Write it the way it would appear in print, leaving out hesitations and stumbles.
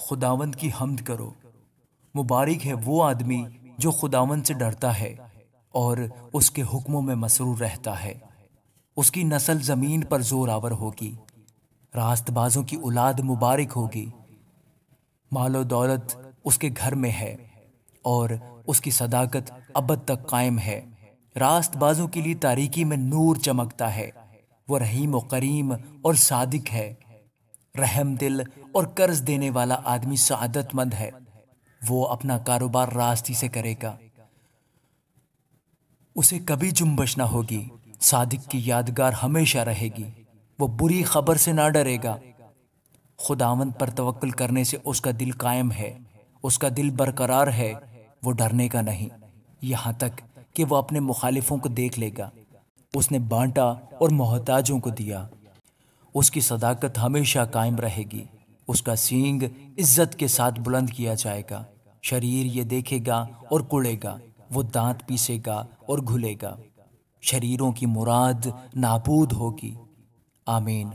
खुदावंद की हम्द करो। मुबारक है वो आदमी जो खुदावंद से डरता है और उसके हुक्मों में मसरूर रहता है। उसकी नस्ल ज़मीन पर जोरावर होगी। रास्तबाजों की औलाद मुबारक होगी। मालो दौलत उसके घर में है और उसकी सदाकत अबद तक कायम है। रास्तबाजों के लिए तारीकी में नूर चमकता है। वो रहीम और करीम और सादिक है। रहम दिल और कर्ज देने वाला आदमी सआदतमंद है। वो अपना कारोबार रास्ती से करेगा, उसे कभी जुम्बश ना होगी। सादिक की यादगार हमेशा रहेगी। वो बुरी खबर से ना डरेगा। खुदावंद पर तवक्कुल करने से उसका दिल कायम है, उसका दिल बरकरार है। वो डरने का नहीं, यहाँ तक कि वो अपने मुखालिफों को देख लेगा। उसने बांटा और मोहताजों को दिया। उसकी सदाकत हमेशा कायम रहेगी। उसका सींग इज्जत के साथ बुलंद किया जाएगा। शरीर ये देखेगा और कुड़ेगा। वो दांत पीसेगा और घुलेगा। शरीरों की मुराद नाबूद होगी। आमीन।